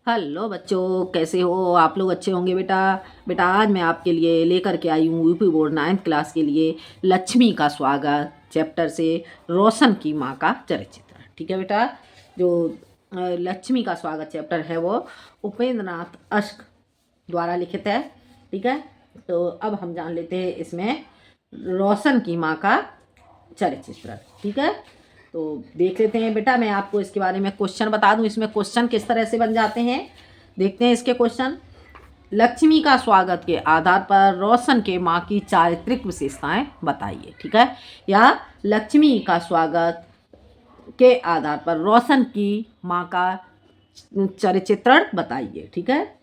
Hello बच्चों, कैसे हो आप लोग? अच्छे होंगे बेटा। बेटा आज मैं आपके लिए लेकर के आई हूँ यूपी बोर्ड 9th क्लास के लिए लक्ष्मी का स्वागत चैप्टर से रोशन की माँ का चरित्र। ठीक है बेटा। जो लक्ष्मी का स्वागत चैप्टर है वो उपेंद्र नाथ अश्क द्वारा लिखित है। ठीक है, तो अब हम जान लेते हैं इसमें रोशन की माँ का चरित्र। ठीक है, तो देख लेते हैं बेटा। मैं आपको इसके बारे में क्वेश्चन बता दूं, इसमें क्वेश्चन किस तरह से बन जाते हैं। देखते हैं इसके क्वेश्चन। लक्ष्मी का स्वागत के आधार पर रोशन के माँ की चारित्रिक विशेषताएं बताइए। ठीक है, या लक्ष्मी का स्वागत के आधार पर रोशन की माँ का चरित्र बताइए। ठीक है,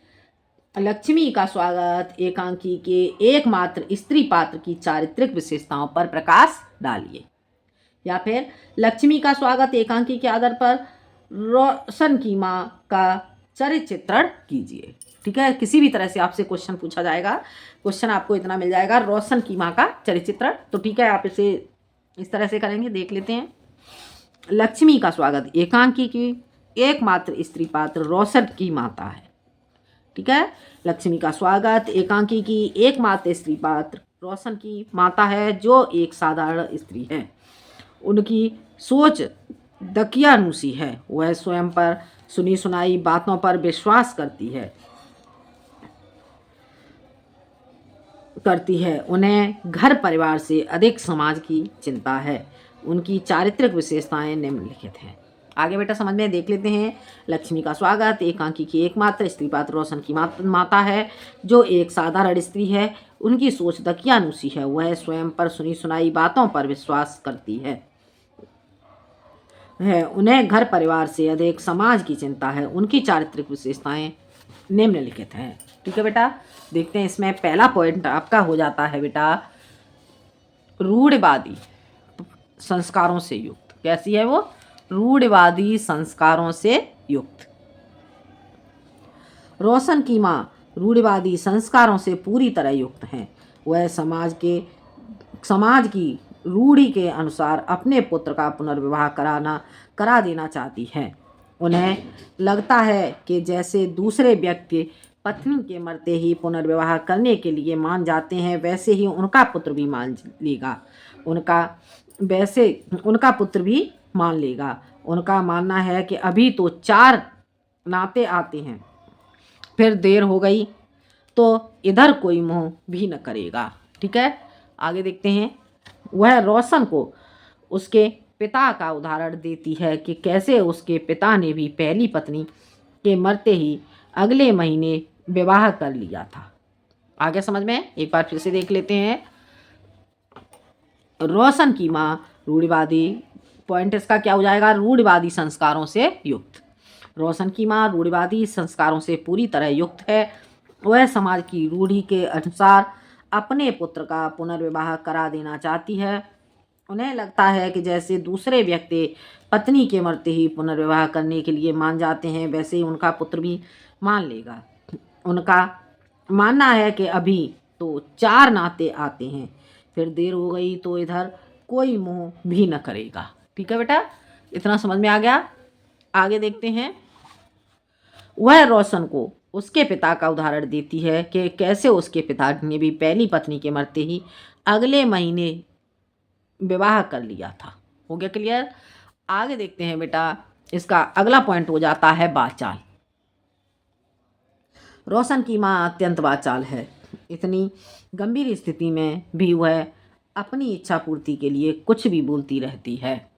लक्ष्मी का स्वागत एकांकी के एकमात्र स्त्री पात्र की चारित्रिक विशेषताओं पर प्रकाश डालिए। या फिर लक्ष्मी का स्वागत एकांकी के आधार पर रोशन की माँ का चरित्र कीजिए। ठीक है, किसी भी तरह से आपसे क्वेश्चन पूछा जाएगा, क्वेश्चन आपको इतना मिल जाएगा, रोशन की माँ का चरित्र। तो ठीक है, आप इसे इस तरह से करेंगे। देख लेते हैं। लक्ष्मी का स्वागत एकांकी की एकमात्र स्त्री पात्र रोशन की माता है। ठीक है, लक्ष्मी का स्वागत एकांकी की एकमात्र स्त्री पात्र रोशन की माता है, जो एक साधारण स्त्री है। उनकी सोच दकियानुसी है, वह स्वयं पर सुनी सुनाई बातों पर विश्वास करती है। उन्हें घर परिवार से अधिक समाज की चिंता है। उनकी चारित्रिक विशेषताएं निम्नलिखित हैं। आगे बेटा समझ में देख लेते हैं। लक्ष्मी का स्वागत एकांकी की एकमात्र स्त्री पात्र रोशन की माता है, जो एक साधारण स्त्री है। उनकी सोच दकियानुसी है, वह स्वयं पर सुनी सुनाई बातों पर विश्वास करती है। उन्हें घर परिवार से अधिक समाज की चिंता है। उनकी चारित्रिक विशेषताएं निम्नलिखित हैं। ठीक है बेटा, देखते हैं। इसमें पहला पॉइंट आपका हो जाता है बेटा रूढ़िवादी संस्कारों से युक्त। कैसी है वो? रूढ़िवादी संस्कारों से युक्त। रोशन की माँ रूढ़िवादी संस्कारों से पूरी तरह युक्त हैं। वह समाज की रूढ़ी के अनुसार अपने पुत्र का पुनर्विवाह करा देना चाहती है। उन्हें लगता है कि जैसे दूसरे व्यक्ति पत्नी के मरते ही पुनर्विवाह करने के लिए मान जाते हैं, वैसे ही उनका पुत्र भी मान लेगा। उनका मानना है कि अभी तो 4 नाते आते हैं, फिर देर हो गई तो इधर कोई मुंह भी न करेगा। ठीक है, आगे देखते हैं। वह रोशन को उसके पिता का उदाहरण देती है कि कैसे उसके पिता ने भी पहली पत्नी के मरते ही अगले महीने विवाह कर लिया था। आगे समझ में एक बार फिर से देख लेते हैं। रोशन की माँ रूढ़िवादी, पॉइंट इसका क्या हो जाएगा? रूढ़िवादी संस्कारों से युक्त। रोशन की माँ रूढ़िवादी संस्कारों से पूरी तरह युक्त है। वह समाज की रूढ़ी के अनुसार अपने पुत्र का पुनर्विवाह करा देना चाहती है। उन्हें लगता है कि जैसे दूसरे व्यक्ति पत्नी के मरते ही पुनर्विवाह करने के लिए मान जाते हैं, वैसे ही उनका पुत्र भी मान लेगा। उनका मानना है कि अभी तो 4 नाते आते हैं, फिर देर हो गई तो इधर कोई मुंह भी न करेगा। ठीक है बेटा, इतना समझ में आ गया। आगे देखते हैं। वह रोशन को उसके पिता का उदाहरण देती है कि कैसे उसके पिता ने भी पहली पत्नी के मरते ही अगले महीने विवाह कर लिया था। हो गया क्लियर? आगे देखते हैं बेटा। इसका अगला पॉइंट हो जाता है वाचाल। रोशन की माँ अत्यंत वाचाल है। इतनी गंभीर स्थिति में भी वह अपनी इच्छा पूर्ति के लिए कुछ भी बोलती रहती है।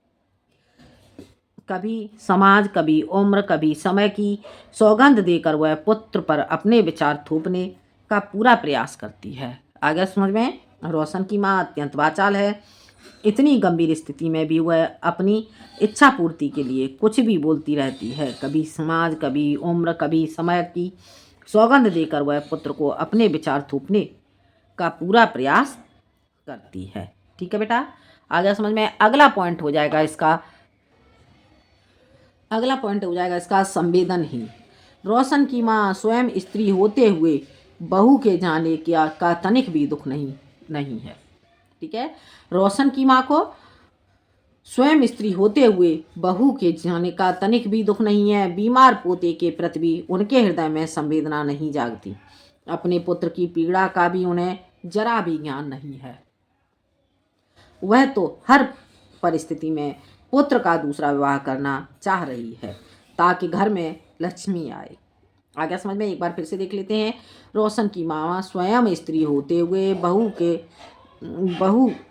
कभी समाज, कभी उम्र, कभी समय की सौगंध देकर वह पुत्र पर अपने विचार थोपने का पूरा प्रयास करती है। आगे समझ में। रोशन की माँ अत्यंत वाचाल है। इतनी गंभीर स्थिति में भी वह अपनी इच्छा पूर्ति के लिए कुछ भी बोलती रहती है। कभी समाज, कभी उम्र, कभी समय की सौगंध देकर वह पुत्र को अपने विचार थोपने का पूरा प्रयास करती है। ठीक है बेटा, आगे समझ में। अगला पॉइंट हो जाएगा इसका संवेदनहीन। रोशन की माँ स्वयं स्त्री होते हुए बहू के जाने का तनिक भी दुख नहीं है। ठीक है, रोशन की माँ को स्वयं स्त्री होते हुए बहू के जाने का तनिक भी दुख नहीं है। बीमार पोते के प्रति भी उनके हृदय में संवेदना नहीं जागती। अपने पुत्र की पीड़ा का भी उन्हें जरा भी ज्ञान नहीं है। वह तो हर परिस्थिति में पुत्र का दूसरा विवाह करना चाह रही है ताकि घर में लक्ष्मी आए। आगे समझ में एक बार फिर से देख लेते हैं। रोशन की माँ स्वयं स्त्री होते हुए बहू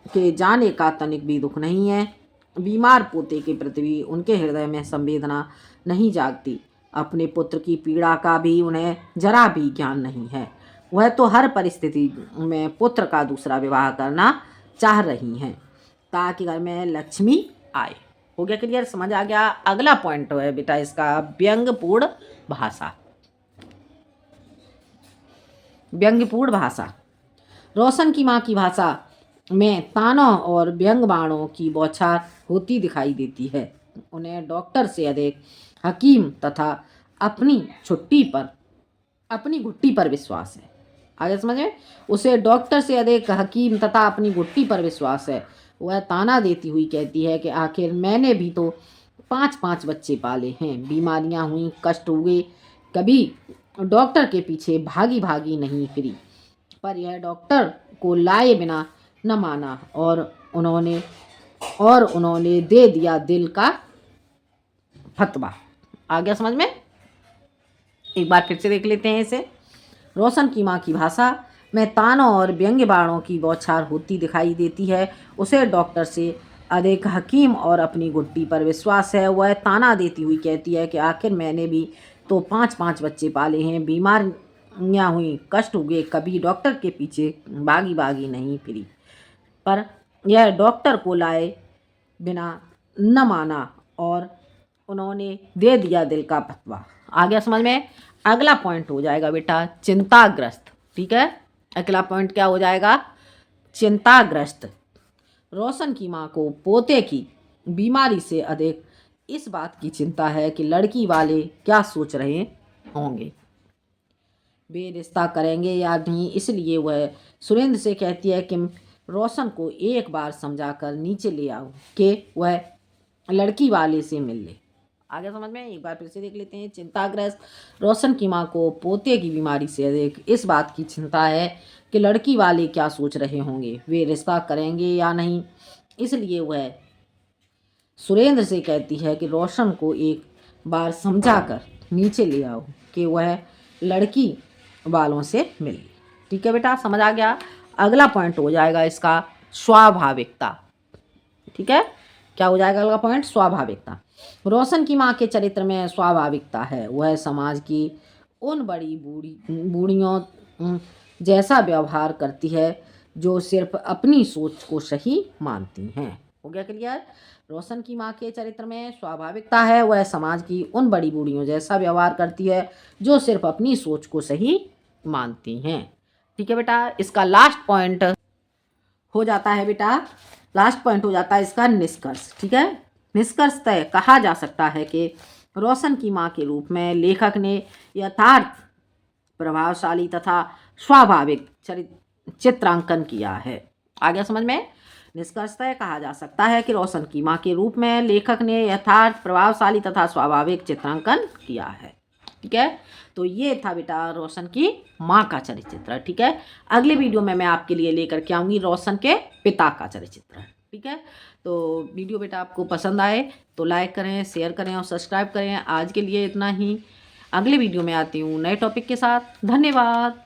के जाने का तनिक भी दुख नहीं है। बीमार पोते के प्रति भी उनके हृदय में संवेदना नहीं जागती। अपने पुत्र की पीड़ा का भी उन्हें जरा भी ज्ञान नहीं है। वह तो हर परिस्थिति में पुत्र का दूसरा विवाह करना चाह रही हैं ताकि घर में लक्ष्मी आए। हो गया क्लियर, समझ आ गया। अगला पॉइंट है बेटा इसका व्यंग्यपूर्ण भाषा। व्यंग्यपूर्ण भाषा। रोशन की माँ की भाषा में तानों और व्यंग बाणों की बौछार होती दिखाई देती है। उन्हें डॉक्टर से अधिक हकीम तथा अपनी घुट्टी पर विश्वास है। आगे समझे, उसे डॉक्टर से अधिक हकीम तथा अपनी घुट्टी पर विश्वास है। वह ताना देती हुई कहती है कि आखिर मैंने भी तो 5-5 बच्चे पाले हैं। बीमारियां हुई, कष्ट हुए, कभी डॉक्टर के पीछे भागी भागी नहीं फिरी, पर यह डॉक्टर को लाए बिना न माना और उन्होंने दे दिया दिल का फतवा। आ गया समझ में। एक बार फिर से देख लेते हैं इसे। रोशन की माँ की भाषा में तानों और व्यंग्य बाणों की बौछार होती दिखाई देती है। उसे डॉक्टर से अधिक हकीम और अपनी घुट्टी पर विश्वास है। वह ताना देती हुई कहती है कि आखिर मैंने भी तो 5-5 बच्चे पाले हैं। बीमारियाँ हुई, कष्ट हुए, कभी डॉक्टर के पीछे भागी भागी नहीं फिरी, पर यह डॉक्टर को लाए बिना न माना और उन्होंने दे दिया दिल का फतवा। आ गया समझ में। अगला पॉइंट हो जाएगा बेटा चिंताग्रस्त। ठीक है, अगला पॉइंट क्या हो जाएगा? चिंताग्रस्त। रोशन की माँ को पोते की बीमारी से अधिक इस बात की चिंता है कि लड़की वाले क्या सोच रहे होंगे, वे रिश्ता करेंगे या नहीं। इसलिए वह सुरेंद्र से कहती है कि रोशन को एक बार समझाकर नीचे ले आओ कि वह लड़की वाले से मिल ले। आगे समझ में। एक बार फिर से देख लेते हैं। चिंताग्रस्त। रोशन की माँ को पोते की बीमारी से अधिक इस बात की चिंता है कि लड़की वाले क्या सोच रहे होंगे, वे रिश्ता करेंगे या नहीं। इसलिए वह सुरेंद्र से कहती है कि रोशन को एक बार समझाकर नीचे ले आओ कि वह लड़की वालों से मिल ले। ठीक है बेटा, समझ आ गया। अगला पॉइंट हो जाएगा इसका स्वाभाविकता। ठीक है, क्या हो जाएगा अगला पॉइंट? स्वाभाविकता। रोशन की माँ के चरित्र में स्वाभाविकता है। वह समाज की उन बड़ी बूढ़ियों जैसा व्यवहार करती है जो सिर्फ अपनी सोच को सही मानती हैं। हो गया क्लियर? रोशन की माँ के चरित्र में स्वाभाविकता है। वह समाज की उन बड़ी बूढ़ियों जैसा व्यवहार करती है जो सिर्फ अपनी सोच को सही मानती हैं। ठीक है बेटा, इसका लास्ट पॉइंट हो जाता है इसका निष्कर्ष। ठीक है, निष्कर्षतः कहा जा सकता है कि रोशन की माँ के रूप में लेखक ने यथार्थ, प्रभावशाली तथा स्वाभाविक चित्रांकन किया है। आगे समझ में। निष्कर्षतः कहा जा सकता है कि रोशन की माँ के रूप में लेखक ने यथार्थ, प्रभावशाली तथा स्वाभाविक चित्रांकन किया है। ठीक है, तो ये था बेटा रोशन की माँ का चरित्र। ठीक है, अगले वीडियो में मैं आपके लिए लेकर के आऊँगी रोशन के पिता का चरित्र। ठीक है, तो वीडियो बेटा आपको पसंद आए तो लाइक करें, शेयर करें और सब्सक्राइब करें। आज के लिए इतना ही। अगले वीडियो में आती हूँ नए टॉपिक के साथ। धन्यवाद।